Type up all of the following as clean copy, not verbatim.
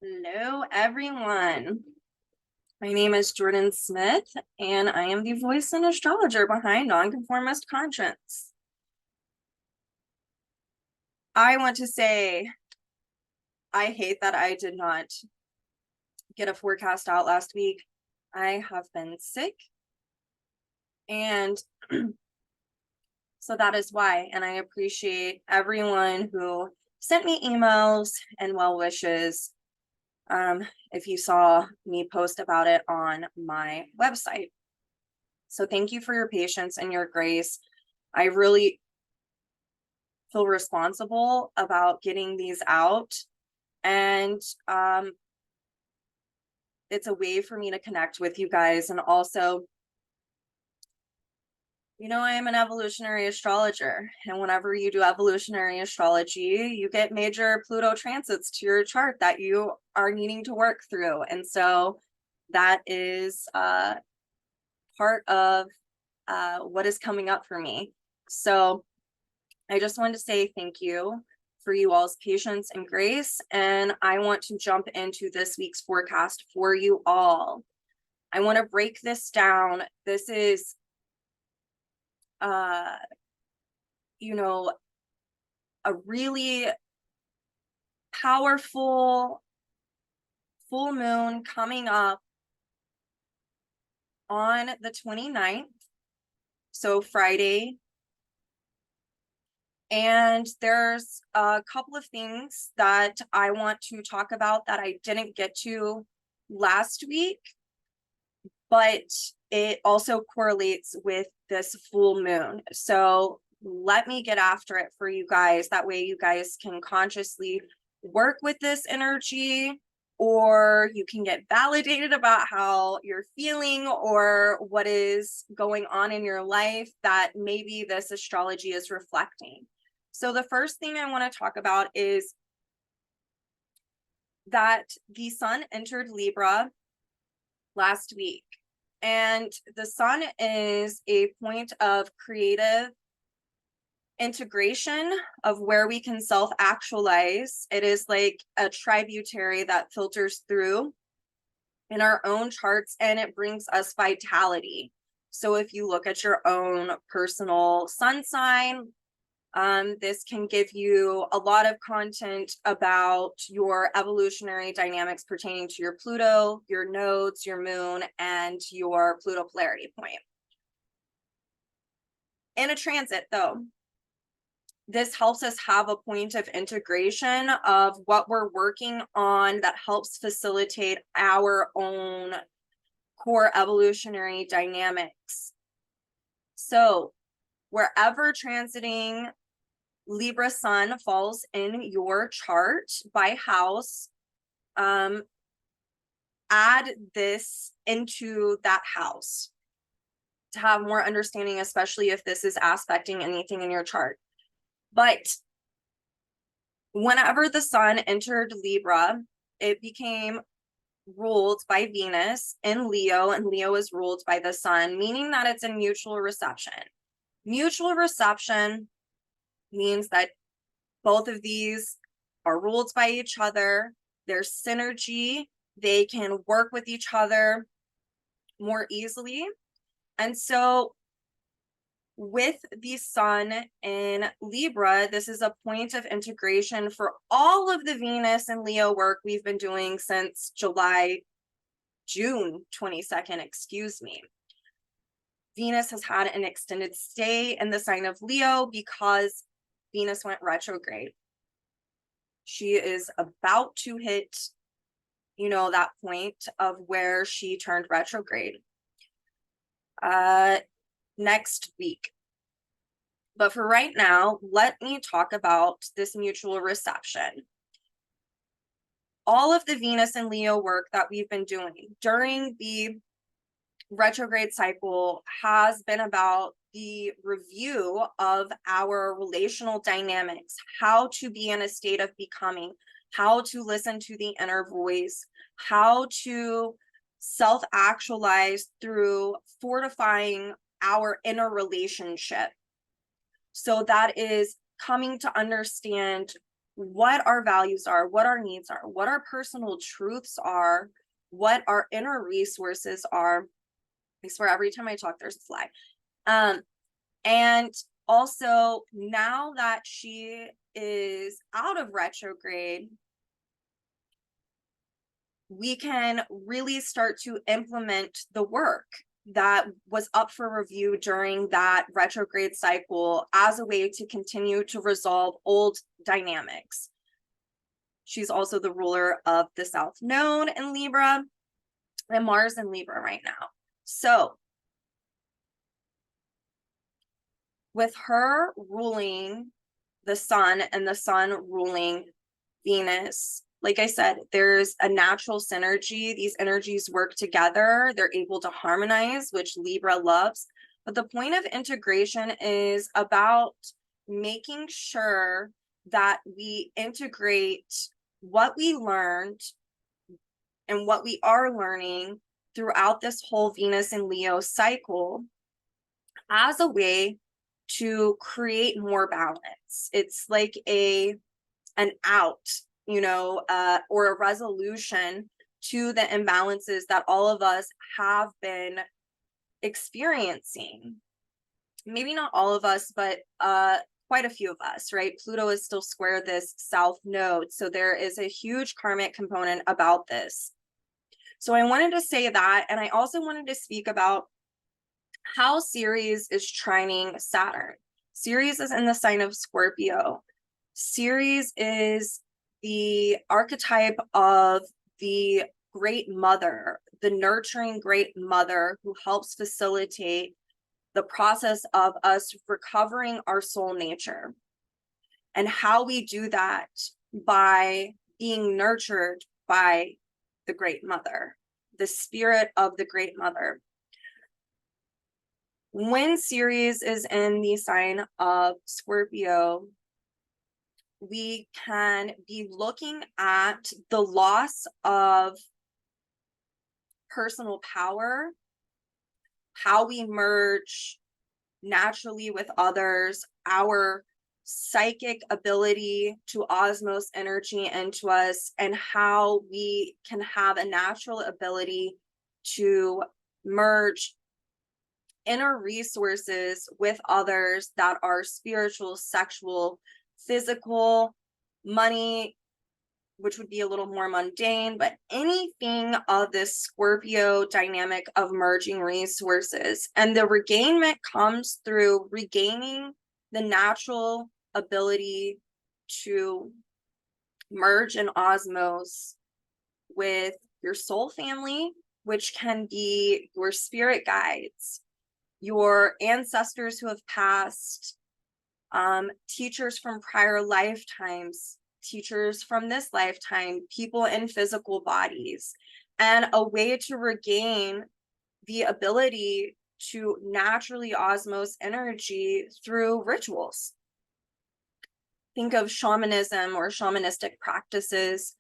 Hello, everyone. My name is Jordyn Smith, and I am the voice and astrologer behind Nonconformist Conscience. I want to say I hate that I did not get a forecast out last week. I have been sick, and so that is why. And I appreciate everyone who sent me emails and well wishes. If you saw me post about it on my website. So thank you for your patience and your grace. I really feel responsible about getting these out. And it's a way for me to connect with you guys. And also, I am an evolutionary astrologer. And whenever you do evolutionary astrology, you get major Pluto transits to your chart that you are needing to work through. And so that is part of what is coming up for me. So I just wanted to say thank you for you all's patience and grace. And I want to jump into this week's forecast for you all. I want to break this down. This is, a really powerful full moon coming up on the 29th. So Friday. And there's a couple of things that I want to talk about that I didn't get to last week, but it also correlates with this full moon. So let me get after it for you guys. That way you guys can consciously work with this energy, or you can get validated about how you're feeling or what is going on in your life that maybe this astrology is reflecting. So the first thing I want to talk about is that the sun entered Libra last week. And the sun is a point of creative integration of where we can self-actualize. It is like a tributary that filters through in our own charts, and it brings us vitality. So if you look at your own personal sun sign, this can give you a lot of content about your evolutionary dynamics pertaining to your Pluto, your nodes, your moon, and your Pluto polarity point. In a transit, though, this helps us have a point of integration of what we're working on that helps facilitate our own core evolutionary dynamics. So wherever transiting Libra sun falls in your chart by house, add this into that house to have more understanding, especially if this is aspecting anything in your chart. But whenever the sun entered Libra, it became ruled by Venus in Leo, and Leo is ruled by the sun, meaning that it's in mutual reception. Mutual reception means that both of these are ruled by each other. There's synergy. They can work with each other more easily. And so with the sun in Libra, this is a point of integration for all of the Venus and Leo work we've been doing since June 22nd, excuse me. Venus has had an extended stay in the sign of Leo because Venus went retrograde. She is about to hit, that point of where she turned retrograde next week. But for right now, let me talk about this mutual reception. All of the Venus and Leo work that we've been doing during the retrograde cycle has been about the review of our relational dynamics, how to be in a state of becoming, how to listen to the inner voice, how to self-actualize through fortifying our inner relationship. So that is coming to understand what our values are, what our needs are, what our personal truths are, what our inner resources are. I swear every time I talk, there's a fly. And also, now that she is out of retrograde, we can really start to implement the work that was up for review during that retrograde cycle as a way to continue to resolve old dynamics. She's also the ruler of the South Node in Libra, and Mars in Libra right now. So with her ruling the sun and the sun ruling Venus, like I said, there's a natural synergy. These energies work together. They're able to harmonize, which Libra loves. But the point of integration is about making sure that we integrate what we learned and what we are learning throughout this whole Venus and Leo cycle as a way to create more balance. It's like an out, or a resolution to the imbalances that all of us have been experiencing. Maybe not all of us, but quite a few of us, right? Pluto is still square this South Node, so there is a huge karmic component about this. So I wanted to say that, and I also wanted to speak about how Ceres is trining Saturn. Ceres is in the sign of Scorpio. Ceres is the archetype of the great mother, the nurturing great mother who helps facilitate the process of us recovering our soul nature. And how we do that by being nurtured by the great mother, the spirit of the great mother. When Ceres is in the sign of Scorpio, we can be looking at the loss of personal power, how we merge naturally with others, our psychic ability to osmose energy into us, and how we can have a natural ability to merge inner resources with others that are spiritual, sexual, physical, money, which would be a little more mundane, but anything of this Scorpio dynamic of merging resources. And the regainment comes through regaining the natural ability to merge and osmose with your soul family, which can be your spirit guides, your ancestors who have passed, teachers from prior lifetimes, teachers from this lifetime, people in physical bodies, and a way to regain the ability to naturally osmose energy through rituals. Think of shamanism or shamanistic practices,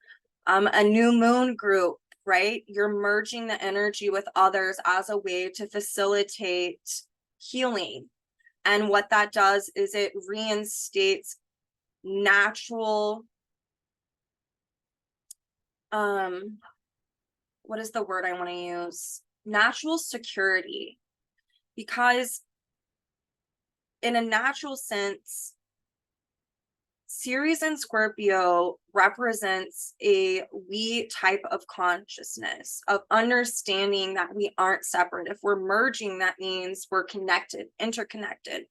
a new moon group, right? You're merging the energy with others as a way to facilitate healing. And what that does is it reinstates natural, what is the word I want to use? Natural security. Because in a natural sense, Ceres in Scorpio represents a we type of consciousness, of understanding that we aren't separate. If we're merging, that means we're connected, interconnected.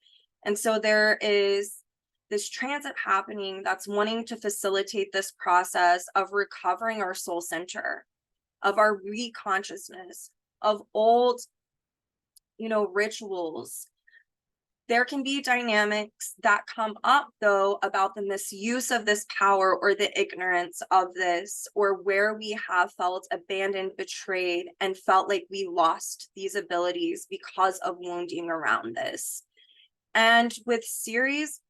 And so there is this transit happening that's wanting to facilitate this process of recovering our soul center, of our re-consciousness, of old, rituals. There can be dynamics that come up, though, about the misuse of this power or the ignorance of this, or where we have felt abandoned, betrayed, and felt like we lost these abilities because of wounding around this. And with Ceres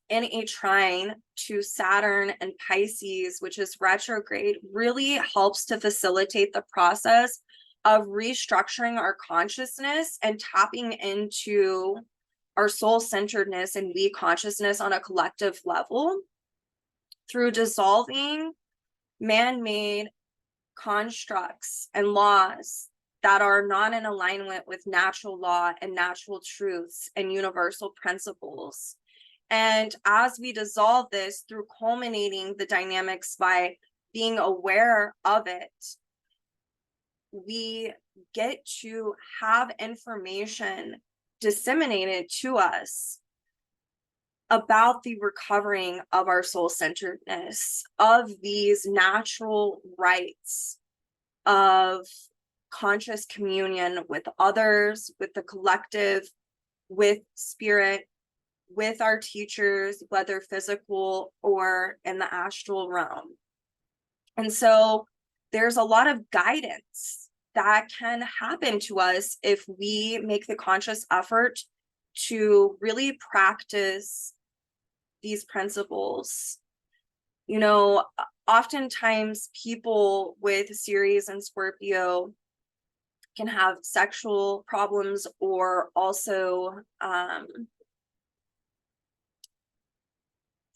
in a trine to Saturn and Pisces, which is retrograde, really helps to facilitate the process of restructuring our consciousness and tapping into our soul-centeredness and we consciousness on a collective level. through dissolving man-made constructs and laws that are not in alignment with natural law and natural truths and universal principles. And as we dissolve this through culminating the dynamics by being aware of it, we get to have information disseminated to us about the recovering of our soul-centeredness, of these natural rights of conscious communion with others, with the collective, with spirit, with our teachers, whether physical or in the astral realm. And so there's a lot of guidance that can happen to us if we make the conscious effort to really practice these principles. You know, oftentimes people with Ceres and Scorpio can have sexual problems, or also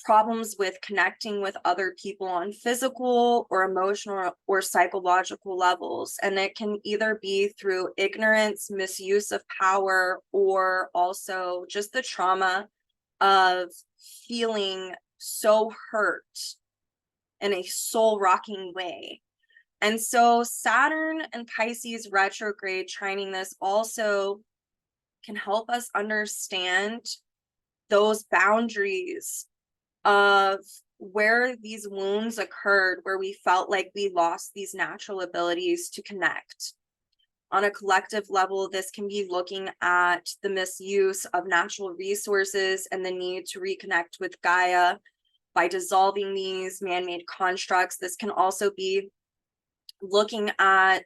problems with connecting with other people on physical or emotional or psychological levels. And it can either be through ignorance, misuse of power, or also just the trauma of feeling so hurt in a soul-rocking way. And so Saturn and Pisces retrograde trining this also can help us understand those boundaries of where these wounds occurred, where we felt like we lost these natural abilities to connect. On a collective level, this can be looking at the misuse of natural resources and the need to reconnect with Gaia by dissolving these man-made constructs. This can also be looking at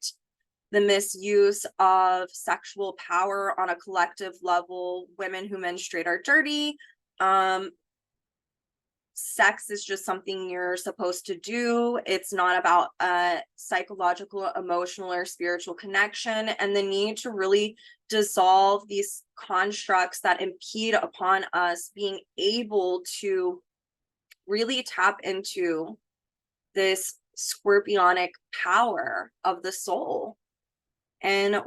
the misuse of sexual power on a collective level. Women who menstruate are dirty. Sex is just something you're supposed to do. It's not about a psychological, emotional, or spiritual connection, and the need to really dissolve these constructs that impede upon us being able to really tap into this scorpionic power of the soul and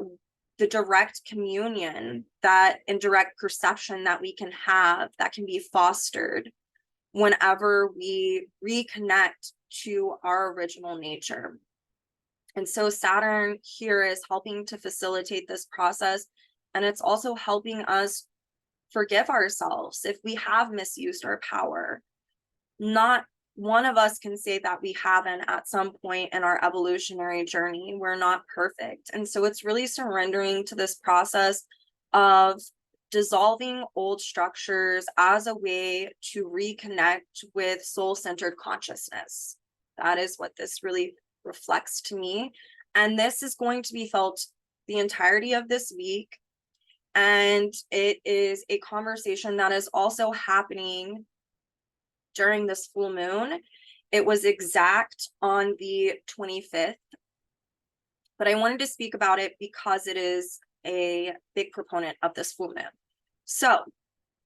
the direct communion that and direct perception that we can have that can be fostered whenever we reconnect to our original nature. And so Saturn here is helping to facilitate this process, and it's also helping us forgive ourselves if we have misused our power. Not one of us can say that we haven't at some point in our evolutionary journey. We're not perfect. And so it's really surrendering to this process of dissolving old structures as a way to reconnect with soul-centered consciousness. That is what this really reflects to me. And this is going to be felt the entirety of this week. And it is a conversation that is also happening during this full moon. It was exact on the 25th, but I wanted to speak about it because it is a big proponent of this full moon. So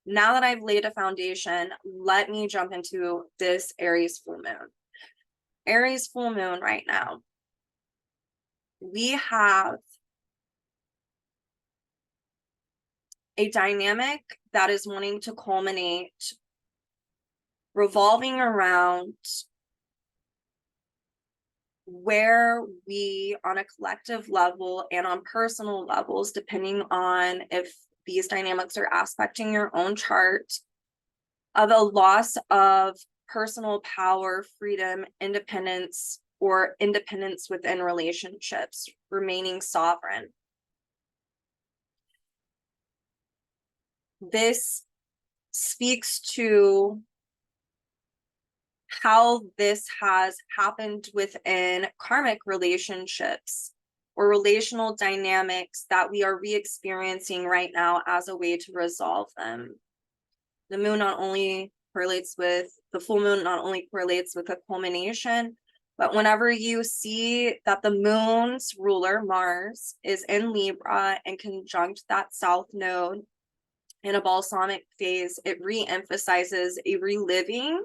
now that I've laid a foundation, let me jump into this Aries full moon. Aries full moon right now, we have a dynamic that is wanting to culminate, revolving around where we, on a collective level and on personal levels, depending on if these dynamics are aspecting your own chart, of a loss of personal power, freedom, independence, or independence within relationships, remaining sovereign. This speaks to how this has happened within karmic relationships or relational dynamics that we are re-experiencing right now as a way to resolve them. The moon not only correlates with the full moon, not only correlates with a culmination, but whenever you see that the moon's ruler, Mars, is in Libra and conjunct that south node in a balsamic phase, it re-emphasizes a reliving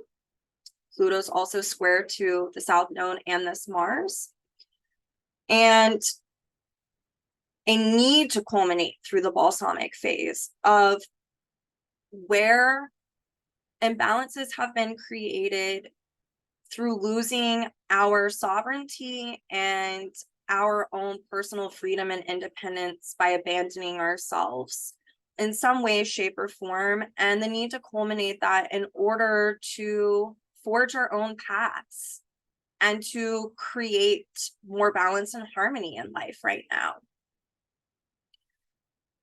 Pluto's also square to the South Node and this Mars. And a need to culminate through the balsamic phase of where imbalances have been created through losing our sovereignty and our own personal freedom and independence by abandoning ourselves in some way, shape, or form, and the need to culminate that in order to forge our own paths and to create more balance and harmony in life right now.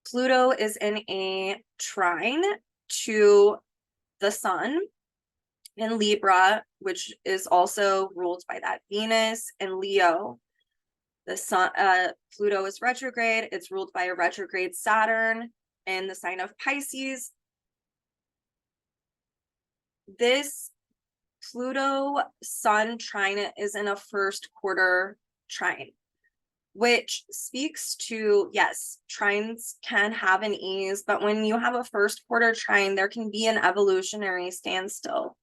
Pluto is in a trine to the sun in Libra, which is also ruled by that Venus in Leo. The sun, Pluto is retrograde. It's ruled by a retrograde Saturn in the sign of Pisces. This Pluto Sun trine is in a first quarter trine, which speaks to, yes, trines can have an ease, but when you have a first quarter trine, there can be an evolutionary standstill.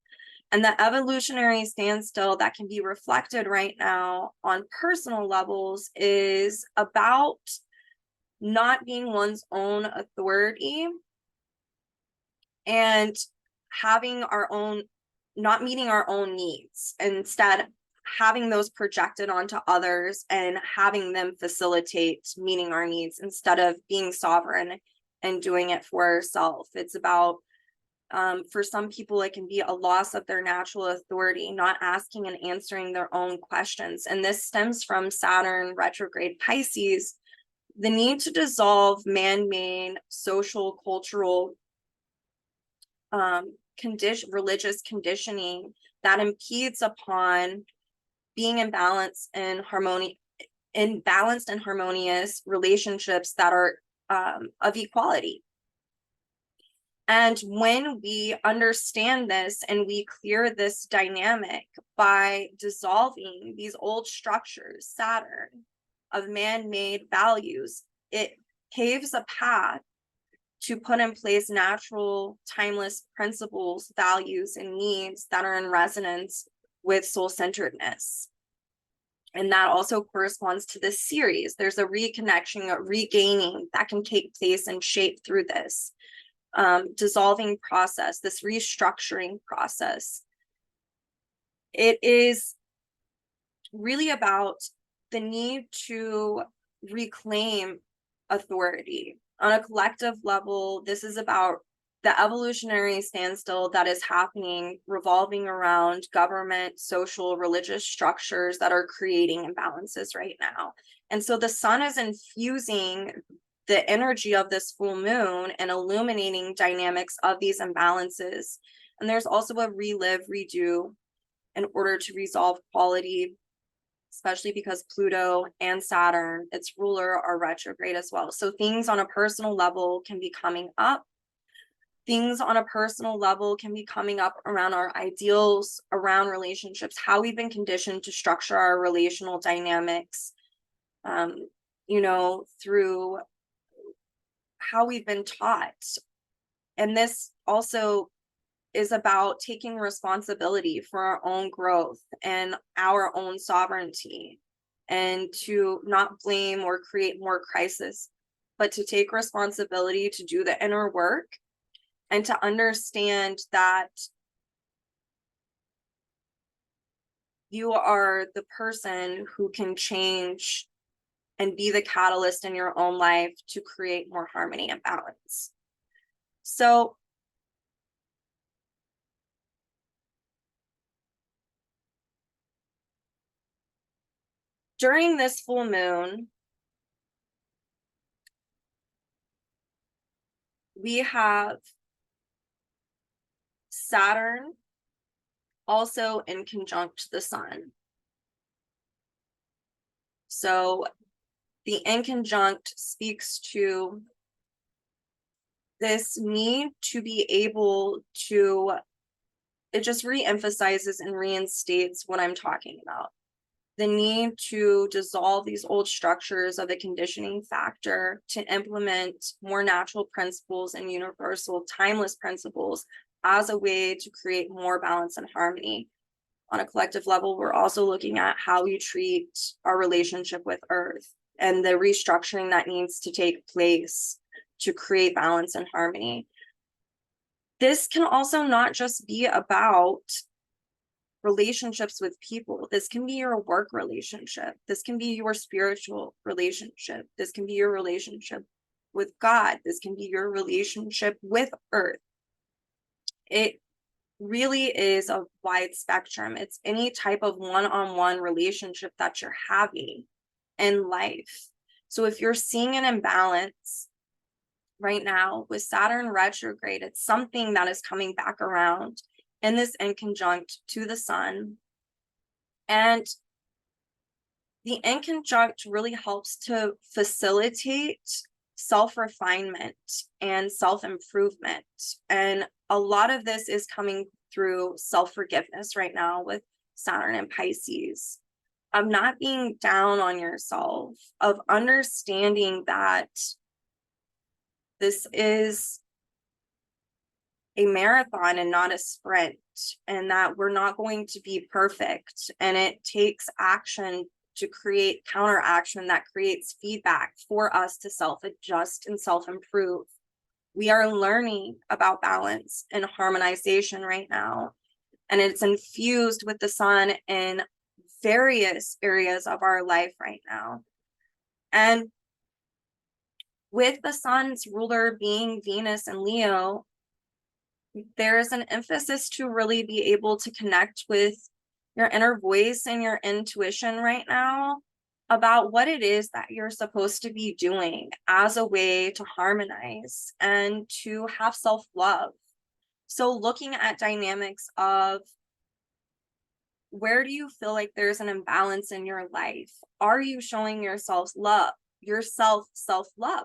And the evolutionary standstill that can be reflected right now on personal levels is about not being one's own authority and having our own, not meeting our own needs, instead having those projected onto others and having them facilitate meeting our needs instead of being sovereign and doing it for ourselves. It's about, for some people, it can be a loss of their natural authority, not asking and answering their own questions. And this stems from Saturn retrograde Pisces, the need to dissolve man-made social, cultural, religious conditioning that impedes upon being in balance and harmony, in balanced and harmonious relationships that are of equality. And when we understand this and we clear this dynamic by dissolving these old structures, Saturn, of man-made values, it paves a path to put in place natural, timeless principles, values, and needs that are in resonance with soul-centeredness. And that also corresponds to this series. There's a reconnection, a regaining that can take place and shape through this dissolving process, this restructuring process. It is really about the need to reclaim authority. On a collective level, this is about the evolutionary standstill that is happening, revolving around government, social, religious structures that are creating imbalances right now. And so the sun is infusing the energy of this full moon and illuminating dynamics of these imbalances. And there's also a relive, redo in order to resolve quality, especially because Pluto and Saturn, its ruler, are retrograde as well. So things on a personal level can be coming up. Things on a personal level can be coming up around our ideals, around relationships, how we've been conditioned to structure our relational dynamics, through how we've been taught. And this also is about taking responsibility for our own growth and our own sovereignty, and to not blame or create more crisis, but to take responsibility to do the inner work and to understand that you are the person who can change and be the catalyst in your own life to create more harmony and balance. So during this full moon, we have Saturn also in conjunct the sun. So the in conjunct speaks to this need to be able to, it just re-emphasizes and reinstates what I'm talking about. The need to dissolve these old structures of the conditioning factor to implement more natural principles and universal timeless principles as a way to create more balance and harmony. on a collective level, we're also looking at how we treat our relationship with Earth and the restructuring that needs to take place to create balance and harmony. This can also not just be about relationships with people. This can be your work relationship. This can be your spiritual relationship. This can be your relationship with God. This can be your relationship with Earth. It really is a wide spectrum. It's any type of one-on-one relationship that you're having in life. So if you're seeing an imbalance right now with Saturn retrograde, it's something that is coming back around in this inconjunct to the sun. And the inconjunct really helps to facilitate self-refinement and self-improvement. And a lot of this is coming through self-forgiveness right now with Saturn and Pisces, of not being down on yourself, of understanding that this is a marathon and not a sprint, and that we're not going to be perfect. And it takes action to create counteraction that creates feedback for us to self-adjust and self-improve. We are learning about balance and harmonization right now, and it's infused with the sun in various areas of our life right now. And with the sun's ruler being Venus and Leo, there's an emphasis to really be able to connect with your inner voice and your intuition right now about what it is that you're supposed to be doing as a way to harmonize and to have self-love. So looking at dynamics of, where do you feel like there's an imbalance in your life? Are you showing yourself self-love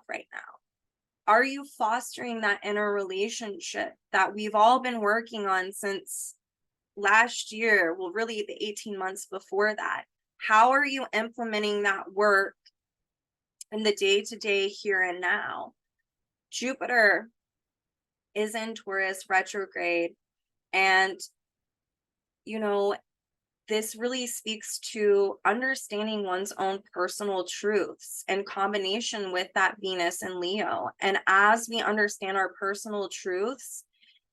right now? Are you fostering that inner relationship that we've all been working on since last year? Well, really the 18 months before that. How are you implementing that work in the day-to-day here and now? Jupiter is in Taurus retrograde, and this really speaks to understanding one's own personal truths in combination with that Venus and Leo. And as we understand our personal truths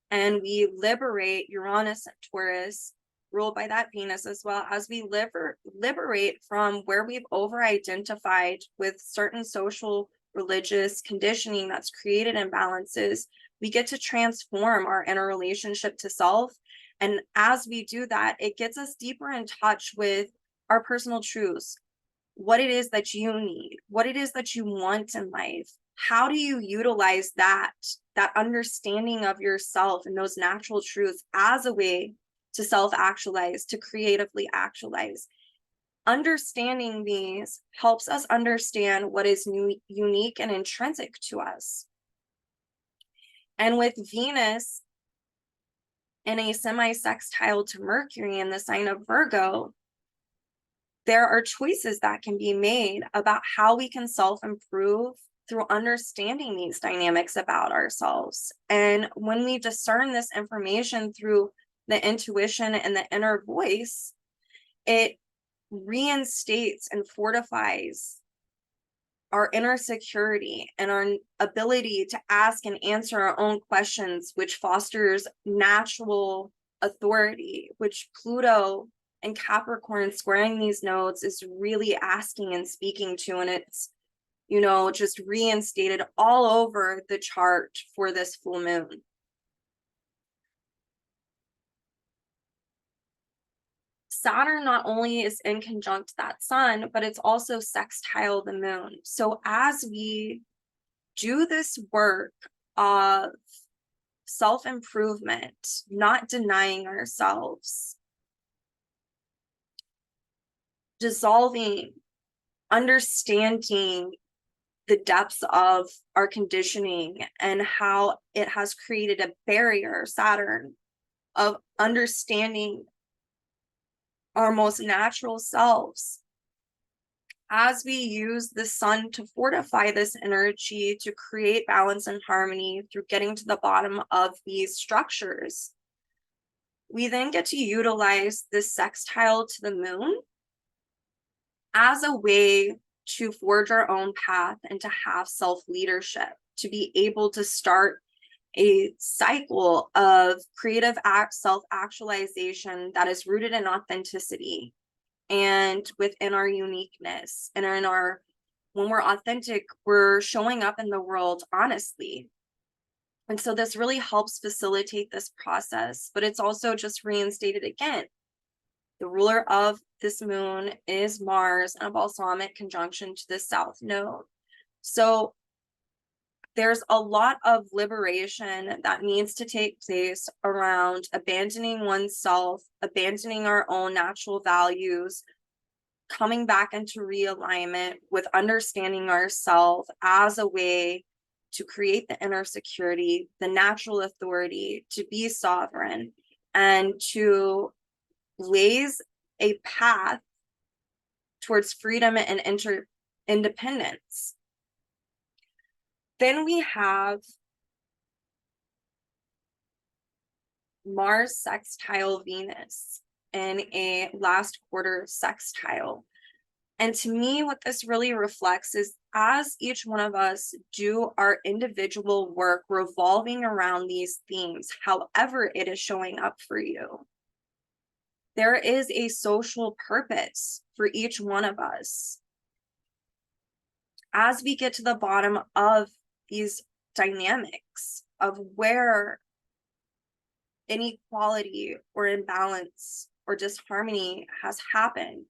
and we liberate Uranus and Taurus, ruled by that Venus, as well as we liberate from where we've over-identified with certain social, religious conditioning that's created imbalances, we get to transform our inner relationship to self. And as we do that, it gets us deeper in touch with our personal truths, what it is that you need, what it is that you want in life. How do you utilize that understanding of yourself and those natural truths as a way to self-actualize, to creatively actualize? Understanding these helps us understand what is unique and intrinsic to us. And with Venus in a semi-sextile to Mercury in the sign of Virgo, there are choices that can be made about how we can self-improve through understanding these dynamics about ourselves. And when we discern this information through the intuition and the inner voice, it reinstates and fortifies our inner security and our ability to ask and answer our own questions, which fosters natural authority, which Pluto and Capricorn squaring these nodes is really asking and speaking to. And it's, just reinstated all over the chart for this full moon. Saturn not only is in conjunct that sun, but it's also sextile the moon. So as we do this work of self-improvement, not denying ourselves, dissolving, understanding the depths of our conditioning and how it has created a barrier, Saturn, of understanding our most natural selves. As we use the sun to fortify this energy to create balance and harmony through getting to the bottom of these structures, We then get to utilize this sextile to the moon as a way to forge our own path and to have self-leadership, to be able to start a cycle of creative self-actualization that is rooted in authenticity and within our uniqueness. And in our, when we're authentic, we're showing up in the world honestly. And so this really helps facilitate this process, but it's also just reinstated again. The ruler of this moon is Mars in a balsamic conjunction to the South Node. So there's a lot of liberation that needs to take place around abandoning oneself, abandoning our own natural values, coming back into realignment with understanding ourselves as a way to create the inner security, the natural authority to be sovereign, and to blaze a path towards freedom and independence. Then we have Mars sextile Venus in a last quarter sextile. And to me, what this really reflects is as each one of us do our individual work revolving around these themes, however it is showing up for you, there is a social purpose for each one of us. As we get to the bottom of these dynamics of where inequality or imbalance or disharmony has happened,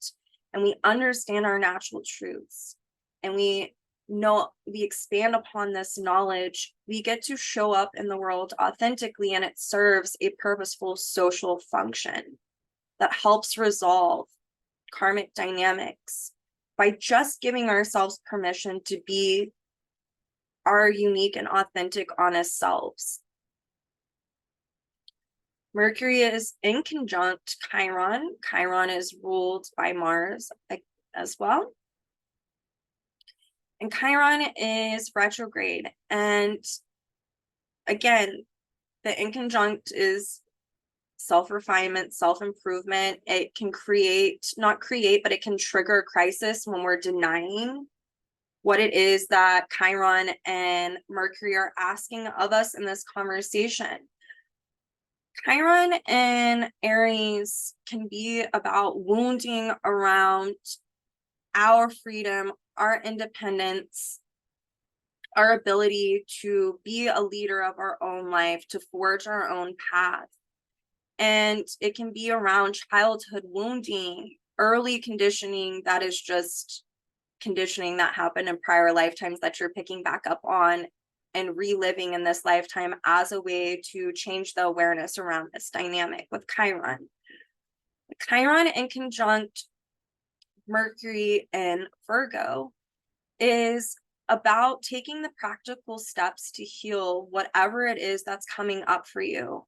and we understand our natural truths, and we expand upon this knowledge, we get to show up in the world authentically, and it serves a purposeful social function that helps resolve karmic dynamics by just giving ourselves permission to be our unique and authentic, honest selves. Mercury is in conjunct Chiron. Chiron is ruled by Mars as well. And Chiron is retrograde. And again, the inconjunct is self-refinement, self-improvement. It can not create, but it can trigger a crisis when we're denying what it is that Chiron and Mercury are asking of us in this conversation. Chiron and Aries can be about wounding around our freedom, our independence, our ability to be a leader of our own life, to forge our own path. And it can be around childhood wounding, early conditioning that is just conditioning that happened in prior lifetimes that you're picking back up on and reliving in this lifetime as a way to change the awareness around this dynamic with Chiron. Chiron in conjunct Mercury and Virgo is about taking the practical steps to heal whatever it is that's coming up for you.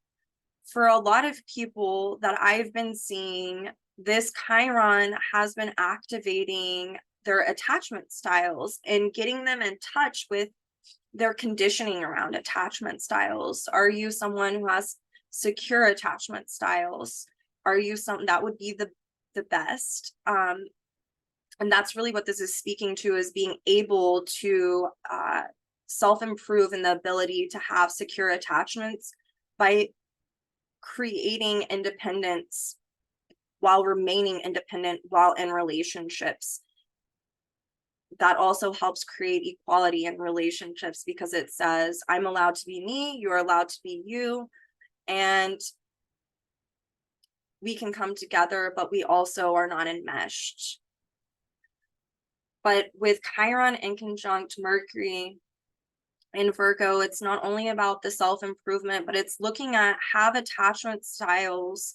For a lot of people that I've been seeing, this Chiron has been activating their attachment styles and getting them in touch with their conditioning around attachment styles. Are you someone who has secure attachment styles? Are you something that would be the best? And that's really what this is speaking to, is being able to self-improve in the ability to have secure attachments by creating independence while remaining independent while in relationships. That also helps create equality in relationships, because it says, I'm allowed to be me, you're allowed to be you, and we can come together, but we also are not enmeshed. But with Chiron in conjunct Mercury in Virgo, it's not only about the self-improvement, but it's looking at have attachment styles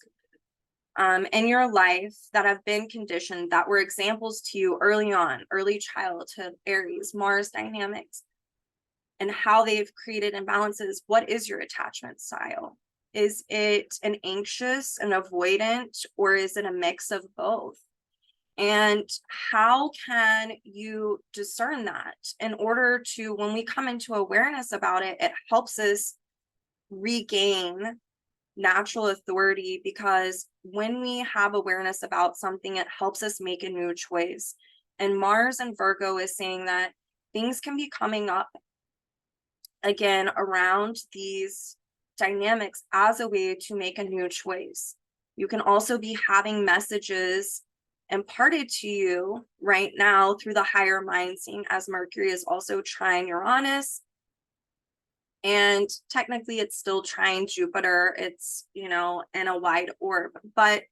in your life that have been conditioned, that were examples to you early on, early childhood, Aries, Mars dynamics, and how they've created imbalances. What is your attachment style? Is it an anxious, an avoidant, or is it a mix of both? And how can you discern that in order to, when we come into awareness about it, it helps us regain natural authority, because when we have awareness about something, it helps us make a new choice. And Mars and Virgo is saying that things can be coming up again around these dynamics as a way to make a new choice. You can also be having messages imparted to you right now through the higher mind, seeing as Mercury is also trine Uranus. And technically it's still trine Jupiter. It's, you know, in a wide orb, but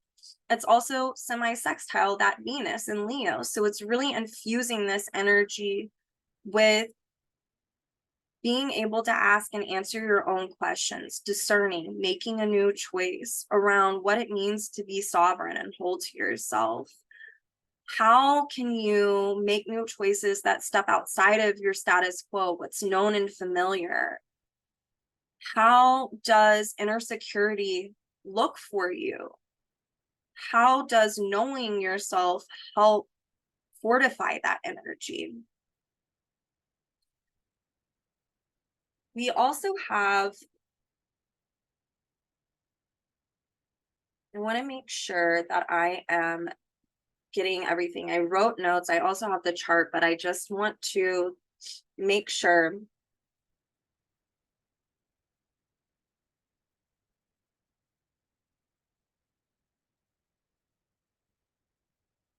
it's also semi-sextile that Venus in Leo. So it's really infusing this energy with being able to ask and answer your own questions, discerning, making a new choice around what it means to be sovereign and hold to yourself. How can you make new choices that step outside of your status quo, what's known and familiar? How does inner security look for you? How does knowing yourself help fortify that energy? We also have, I want to make sure that I am getting everything. I wrote notes. I also have the chart, but I just want to make sure.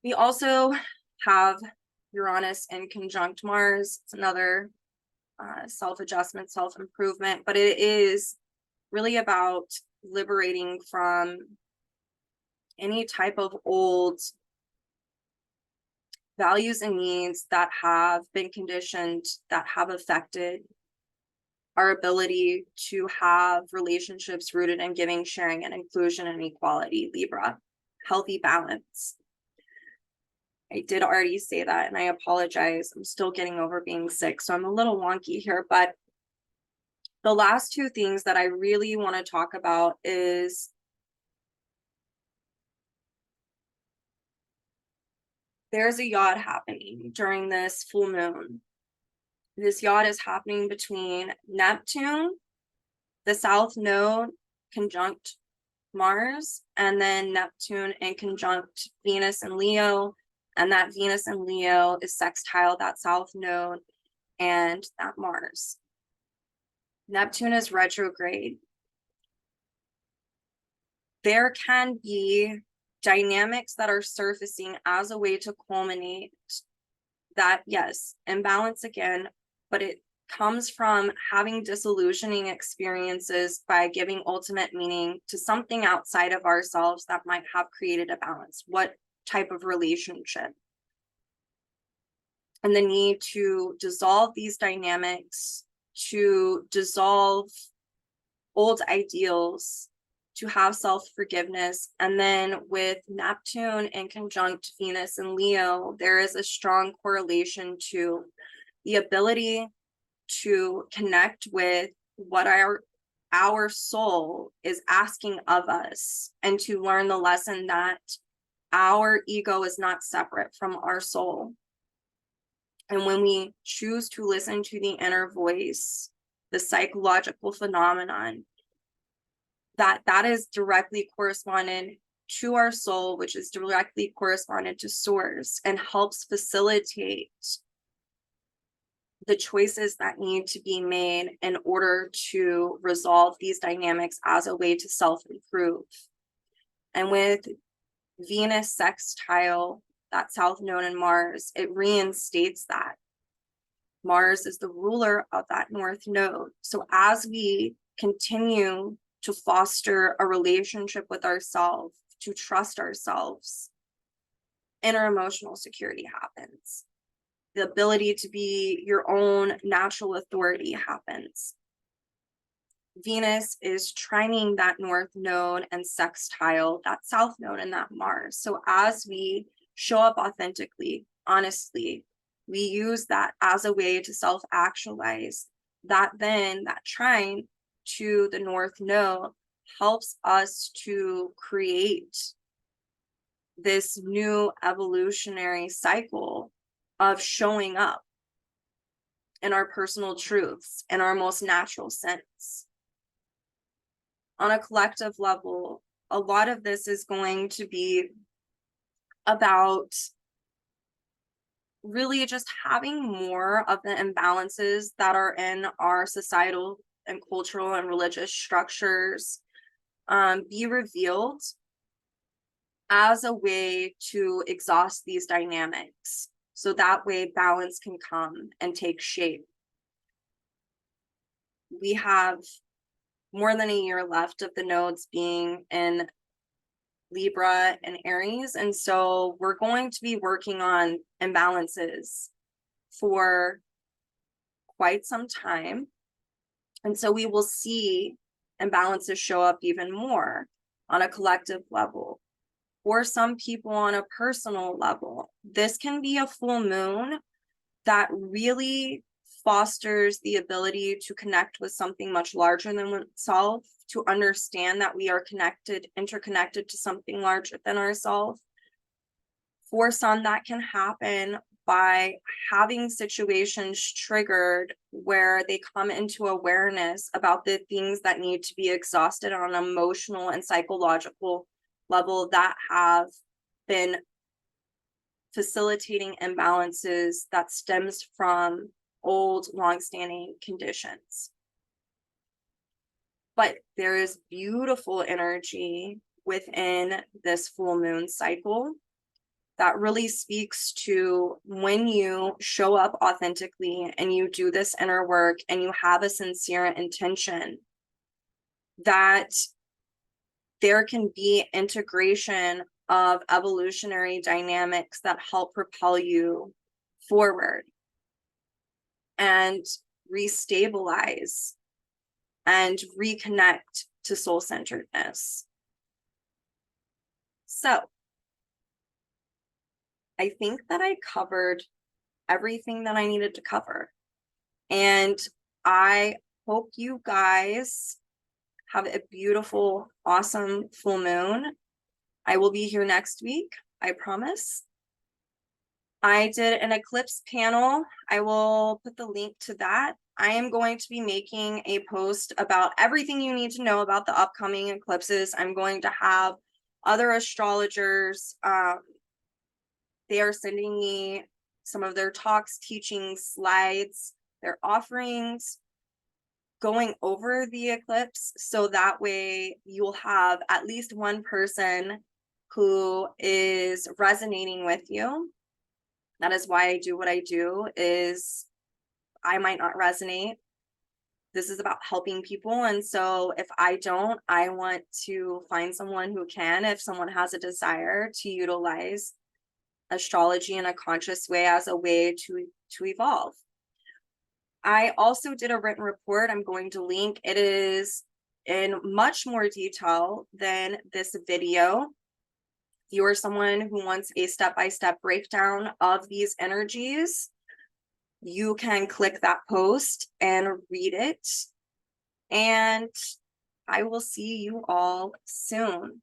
We also have Uranus in conjunct Mars. It's another self-adjustment, self-improvement, but it is really about liberating from any type of old values and needs that have been conditioned, that have affected our ability to have relationships rooted in giving, sharing, and inclusion and equality. Libra, healthy balance. I did already say that, and I apologize. I'm still getting over being sick, so I'm a little wonky here. But the last two things that I really want to talk about is there's a yacht happening during this full moon. This yacht is happening between Neptune, the South Node, conjunct Mars, and then Neptune in conjunct Venus and Leo. And that Venus and Leo is sextile that South Node and that Mars. Neptune is retrograde. There can be dynamics that are surfacing as a way to culminate that, yes, imbalance again, but it comes from having disillusioning experiences by giving ultimate meaning to something outside of ourselves that might have created a balance. What type of relationship? And the need to dissolve these dynamics, to dissolve old ideals, to have self-forgiveness. And then with Neptune in conjunct Venus and Leo, there is a strong correlation to the ability to connect with what our soul is asking of us, and to learn the lesson that our ego is not separate from our soul. And when we choose to listen to the inner voice, the psychological phenomenon, that is directly correspondent to our soul, which is directly correspondent to source, and helps facilitate the choices that need to be made in order to resolve these dynamics as a way to self-improve. And with Venus sextile that South Node and Mars, it reinstates that. Mars is the ruler of that North Node. So as we continue to foster a relationship with ourselves, to trust ourselves, inner emotional security happens. The ability to be your own natural authority happens. Venus is trining that North Node and sextile that South Node and that Mars. So as we show up authentically, honestly, we use that as a way to self-actualize. That trine to the North Node helps us to create this new evolutionary cycle of showing up in our personal truths in our most natural sense. on a collective level, a lot of this is going to be about really just having more of the imbalances that are in our societal and cultural and religious structures be revealed as a way to exhaust these dynamics. So that way balance can come and take shape. We have more than a year left of the nodes being in Libra and Aries. And so we're going to be working on imbalances for quite some time. And so we will see imbalances show up even more on a collective level, or some people on a personal level. This can be a full moon that really fosters the ability to connect with something much larger than oneself, to understand that we are connected, interconnected to something larger than ourselves. For some, that can happen by having situations triggered where they come into awareness about the things that need to be exhausted on an emotional and psychological level that have been facilitating imbalances that stems from old, long-standing conditions. But there is beautiful energy within this full moon cycle that really speaks to when you show up authentically and you do this inner work and you have a sincere intention, that there can be integration of evolutionary dynamics that help propel you forward and restabilize and reconnect to soul-centeredness. So I think that I covered everything that I needed to cover. And I hope you guys have a beautiful, awesome full moon. I will be here next week, I promise. I did an eclipse panel. I will put the link to that. I am going to be making a post about everything you need to know about the upcoming eclipses. I'm going to have other astrologers. They are sending me some of their talks, teachings, slides, their offerings, going over the eclipse. So that way you'll have at least one person who is resonating with you. That is why I do what I do, is I might not resonate. This is about helping people. And so if I don't, I want to find someone who can, if someone has a desire to utilize astrology in a conscious way as a way to evolve. I also did a written report. I'm going to link. It is in much more detail than this video. If you are someone who wants a step-by-step breakdown of these energies, you can click that post and read it. And I will see you all soon.